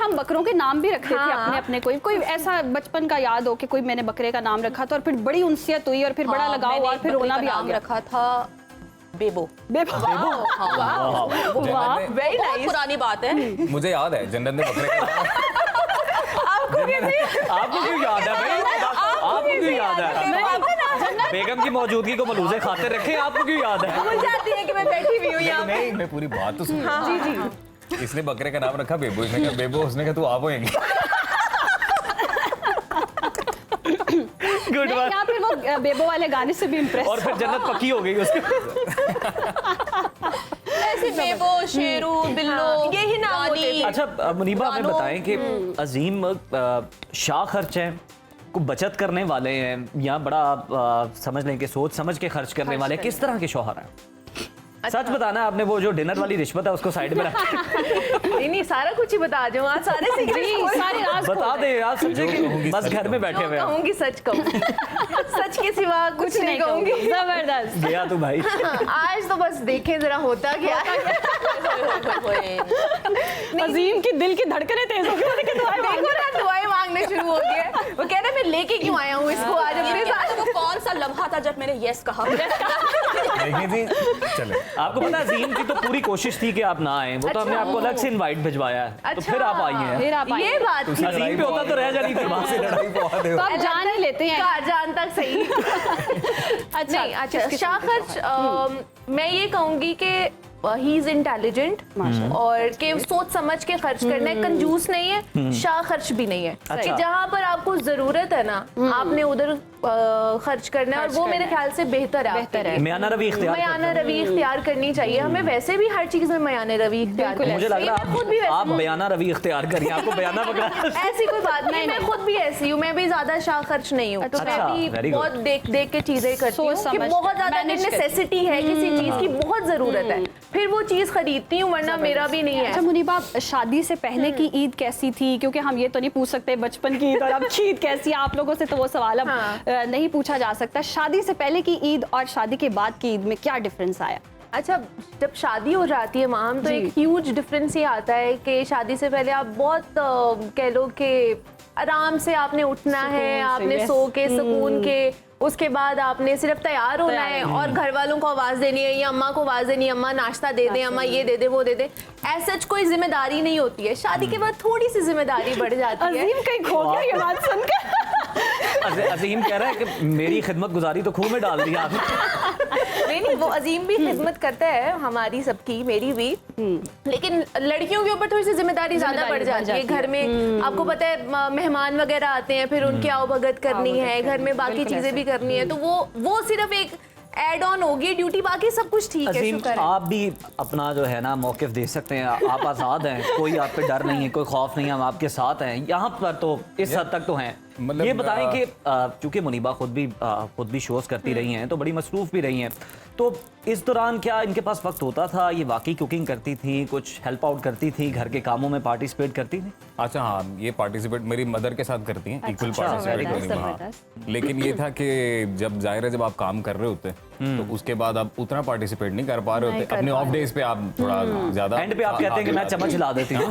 हम बकरों के नाम भी रखते थे अपने अपने। कोई ऐसा बचपन का याद हो कि कोई मैंने बकरे का नाम रखा था और फिर बड़ी उनसियत हुई और फिर बड़ा लगाव हुआ और फिर रोना भी आ गया? रखा था बेबो। बेबो, वेरी नाइस, पुरानी बात है। मुझे याद है जन्नत ने बकरे आपको क्यों याद है भाई? आपको क्यों याद है? बेगम की मौजूदगी को मलूजे खाते रखे, आपको क्यों याद है? मुझे आती है कि मैं बैठी हुई हूँ यहाँ पे। नहीं, मैं पूरी बात तो सुन। जी जी। इसने बकरे का नाम रखा बेबो, इसने कहा बेबो, उसने कहा तू आप होएंगी। गुड नहीं, बात। यहाँ पे वो बेबो वाले गाने से भी इम्प्रेस। और फिर जन्नत पक्की हो गई उसके। ऐसे बेबो, शेरू, बिल्लो, यही नाम होते थे। अच्छा मुनीबा, हमें बताएं कि अजीम शाह खर्च हैं, को बचत करने वाले हैं या बड़ा समझ लें कि सोच समझ के खर्च करने वाले, किस तरह के शौहर हैं? सच बताना, आपने वो जो डिनर वाली रिश्वत है उसको साइड में रखा? नहीं, सारा कुछ ही बता दूं आज, सारे सारी राज बता दे यार, समझे कि बस घर में बैठे हुए हैं। कहूंगी, सच कहूंगी। सच के सिवा कुछ नहीं कहूंगी। जबरदस्त गया तू भाई। आज तो बस देखें जरा होता क्या है। अजीम की दिल की धड़कनें तेज हो गई। देखो ना, दुआएं मांगने शुरू हो गए। वो कह रहे मैं लेके क्यों आया हूँ इसको आज अपने साथ। वो कौन सा लम्हा था जब मैंने यस कहा? देखिए जी, चले। आपको पता है अजीम की तो पूरी कोशिश थी कि आप ना आए, वो तो हमने आपको अलग से इनवाइट भिजवाया है, तो फिर आप आई हैं। फिर आप ये बात थी। अजीम पे होता तो रह जानी थी वहां से। लड़ाई बहुत है। तो आप जान ही लेते हैं। जान तक सही। अच्छा नहीं, अच्छा, शाह खर्च मैं ये कहूंगी कि ही इज इंटेलिजेंट और कि सोच समझ के खर्च करना है, कंजूस नहीं है, शाह खर्च भी नहीं है। अच्छा। जहाँ पर आपको जरूरत है ना, आपने उधर खर्च करना है और वो मेरे ख्याल से बेहतर है। मयाना रवि इख्तियार करनी चाहिए हमें। वैसे भी हर चीज में मयाना रवि इख्तियार करनी मुझे लग रहा चाहिए। मैं खुद भी है आप वैसे बयाना रवि इख्तियार करिए, आपको बयाना पकड़ा। ऐसी कोई बात नहीं, मैं खुद भी ऐसी हूँ, मैं भी ज्यादा शाह खर्च नहीं हूँ। तो अच्छा, मैं very भी good. बहुत देख देख के चीजें करती हूँ कि समझ बहुत ज्यादा manage करती नेसेसिटी है किसी चीज की, बहुत जरूरत है, फिर वो चीज खरीदती हूँ, वरना मेरा भी नहीं अच्छा है। मुनीबा, शादी से पहले की ईद कैसी थी? क्योंकि हम ये तो नहीं पूछ सकते बचपन की ईद और अब की ईद कैसी है, आप लोगों से तो वो सवाल अब नहीं पूछा जा सकता। शादी से पहले की ईद और शादी के बाद की ईद में क्या डिफरेंस आया? अच्छा, जब शादी हो जाती है माम, तो एक ह्यूज डिफरेंस ये आता है कि शादी से पहले आप बहुत कह लो कि आराम से आपने उठना है, आपने सो के सुकून के, उसके बाद आपने सिर्फ तैयार होना है और घर वालों को आवाज देनी है या अम्मा को आवाज देनी है, अम्मा नाश्ता दे दे, अम्मा ये दे दे, वो दे दे। ऐसा कोई जिम्मेदारी नहीं होती है। शादी के बाद थोड़ी सी जिम्मेदारी बढ़ जाती है। अजीम कहीं खो गया ये बात सुनकर। अजीम कह रहा है कि मेरी खिदमत गुजारी तो खूह में डाल दिया आपने। नहीं, वो अजीम भी खिदमत करता है हमारी, सबकी, मेरी भी, लेकिन लड़कियों के ऊपर थोड़ी सी जिम्मेदारी ज्यादा बढ़ जाती है। घर में आपको पता है मेहमान वगैरह आते हैं, फिर उनकी आवभगत करनी है, घर में बाकी चीजें भी करनी है, तो वो सिर्फ एक एड ऑन होगी ड्यूटी, बाकी सब कुछ ठीक है। अजीम, शुक्र है। आप भी अपना जो है ना मौक़िफ़ दे सकते हैं, आप आज़ाद हैं, कोई आप पे डर नहीं है, कोई खौफ नहीं है, हम आपके साथ हैं। यहाँ पर तो इस हद तक तो हैं। मतलब ये बताएं कि चूंकि मुनीबा खुद भी शोज़ करती रही हैं, तो बड़ी मसरूफ़ भी रही हैं, तो इस दौरान क्या इनके पास वक्त होता था? ये वाकई कुकिंग करती थी, कुछ हेल्प आउट करती थी, घर के कामों में पार्टिसिपेट करती थी? अच्छा हाँ, ये पार्टिसिपेट मेरी मदर के साथ करती हैं, इक्वल पार्टिसिपेट करती हैं। हाँ। लेकिन ये था कि जब जाहिर है जब आप काम कर रहे होते तो उसके बाद आप उतना पार्टिसिपेट नहीं कर पा रहे होते। अपने ऑफ डेज पे आप थोड़ा ज्यादा एंड पे आप कहते हैं कि मैं चम्मच हिला देती हूँ।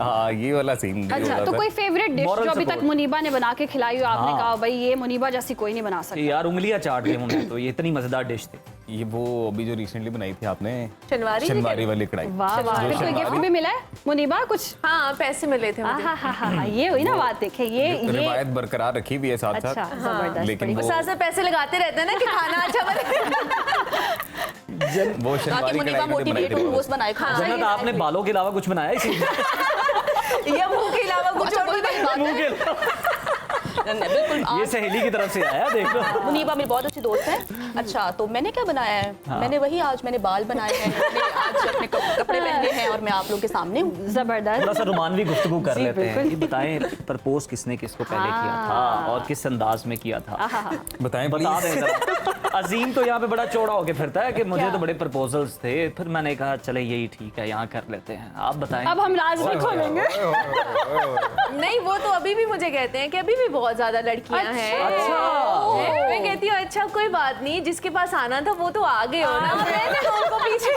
हाँ, ये वाला सीन। अच्छा, तो कोई फेवरेट डिश जो अभी तक मुनीबा ने बना के खिलाई हो, आपने कहा भाई ये मुनीबा जैसी कोई नहीं बना सकता? यार उंगलियां चाट दी उन्होंने, तो ये इतनी मजेदार डिश थी। ये वो अभी जो रिसेंटली बनाई थी आपने, शनवारी वाली कढ़ाई। वाह वाह, फिर कोई गिफ्ट भी मिला है मुनीबा कुछ? हाँ, पैसे मिले थे मुझे। हाँ, ये हुई ना बात। देखे ये रिवायत बरकरार रखी हुई है साथ अच्छा, साथ। जबरदस्त। लेकिन वो साथ पैसे लगाते रहते हैं ना कि खाना अच्छा बने। वो शनवारी कढ़ाई मैंने बनाई थी। बनाए जन्नत, आपने बालों के अलावा कुछ बनाया इसी? या मुंह के अलावा कुछ और भी मुंह के बिल्कुल। ये सहेली की तरफ से आया, देख लो। मुनीबा मेरी बहुत अच्छी दोस्त है। अच्छा, तो मैंने क्या बनाया है? मैंने वही, आज मैंने बाल बनाए हैं, मैंने आज अपने कपड़े पहने हैं और मैं आप लोगों के सामने हूँ। जबरदस्त। थोड़ा सा रोमानवी गुफ्तगू कर लेते हैं। ये बताएं, प्रपोज किसने किसको पहले किया था और किस अंदाज में किया था? बताएं बता दें जरा। अजीम तो यहाँ पे बड़ा चौड़ा होके फिरता है कि मुझे तो बड़े प्रपोजल्स थे, फिर मैंने कहा चले यही ठीक है, यहाँ कर लेते हैं। आप बताएं। अब हम राज नहीं खोलेंगे। नहीं, वो तो अभी भी मुझे कहते हैं कि अभी भी बहुत ज्यादा लड़कियां हैं। अच्छा। मैं कहती हूँ अच्छा कोई बात नहीं, जिसके पास आना था वो तो आ गए हो ना, मैंने तो उनको पीछे।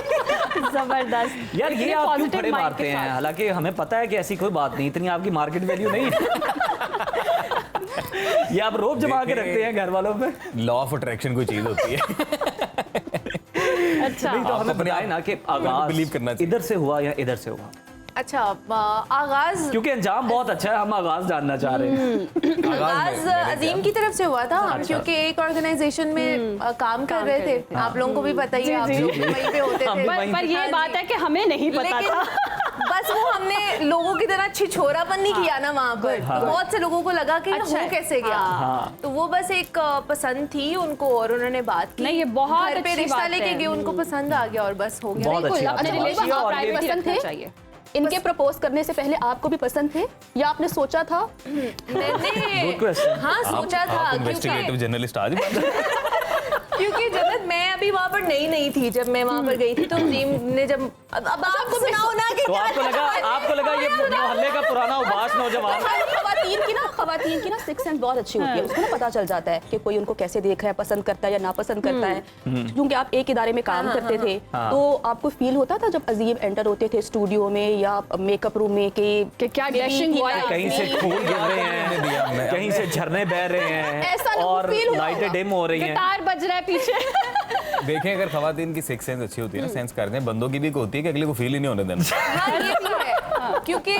जबरदस्त यार ये इतने आप क्यों positive खड़े mind मारते के हैं? साथ। हालांकि हमें पता है कि ऐसी कोई बात नहीं, इतनी आपकी मार्केट वैल्यू नहीं है। ये आप रोब जमा के रखते हैं घर वालों पे। लॉ ऑफ अट्रैक्शन कोई चीज होती है। अच्छा नहीं तो हमें अपने बताएं आप ना कि को आगाज believe करना चाहिए। इधर से हुआ या इधर से हुआ? अच्छा आगाज क्योंकि अंजाम बहुत अच्छा है, हम आगाज जानना चाह रहे हैं। आगाज अजीम की तरफ से हुआ था। हम क्योंकि एक ऑर्गेनाइजेशन में काम कर रहे थे, आप लोगों को भी पता ही है, आप लोग वहीं पे होते हम थे। भी वहीं पर ये बात है कि हमें नहीं पता लेकिन था। बस वो हमने लोगों की तरह छिछोरापन नहीं किया ना वहाँ पर, तो बहुत से लोगों को लगा कि अच्छा हो कैसे गया। हाँ। तो वो बस एक पसंद थी उनको और उन्होंने बात की। नहीं, ये बहुत घर पे अच्छी रिश्ता बात लेके है। गए, उनको पसंद आ गया और बस हो गया। बहुत अच्छी अपने बात है। रिलेशन और ये- प्राइवेट पसंद थे चाहिए। इनके प्रपोज करने से पहले आपको भी पसंद थे या आपने सोचा था? मैंने Good question. हाँ सोचा था, आप इन्वेस्टिगेटिव जर्नलिस्ट आज क्योंकि जब मैं अभी वहाँ पर नई थी, जब मैं वहाँ पर गई थी तो अजीम ने जब अब आपको सुनाओ ना कि तो आपको लगा ये मोहल्ले का पुराना उबास नौजवान। खवातीन की ना सिक्स सेंस बहुत अच्छी होती है, उसको ना पता चल जाता है कि कोई उनको कैसे देख रहा है, पसंद करता है या नापसंद करता है। क्योंकि आप एक इदारे में काम करते थे, तो आपको फील होता था जब अजीम एंटर होते थे स्टूडियो में या मेकअप रूम में कि क्या डैशिंग हुआ है। कहीं से खून गिर रहे दिया हैं, हमने। कहीं से झरने बह रहे ऐसा हैं ना और feel हुआ लाइटें होगा। डिम हो रही हैं। गिटार बज रहा है पीछे। देखें, अगर खवातीन की सिक्स सेंस अच्छी होती है ना, सेंस करते हैं, बंदों की भी होती है कि अगले को फील ही नहीं होने देना। हाँ ये भी है। क्योंकि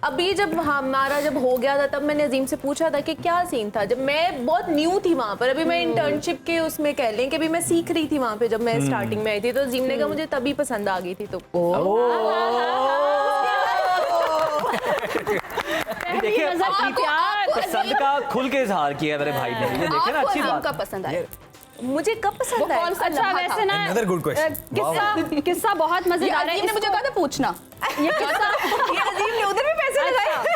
अभी जब हमारा जब हो गया था तब मैंने अजीम से पूछा था कि क्या सीन था, जब मैं बहुत न्यू थी वहाँ पर, अभी मैं इंटर्नशिप के उसमें कह लें कि अभी मैं सीख रही थी वहाँ पे, जब मैं स्टार्टिंग में आई थी तो अजीम ने कहा मुझे तभी पसंद आ गई थी। तो देखिए नजर का प्यार। पसंद का खुल के इजहार किया मेरे भाई ने, ये देखे ना, अच्छी आपको बात का है। पसंद आया? मुझे कब पसंद आया? कौन सा अच्छा लम्हा वैसे था? ना Another good question. किस्सा बहुत ये मजेदार है। अजीम ने मुझे कहा था पूछना। ये किस्सा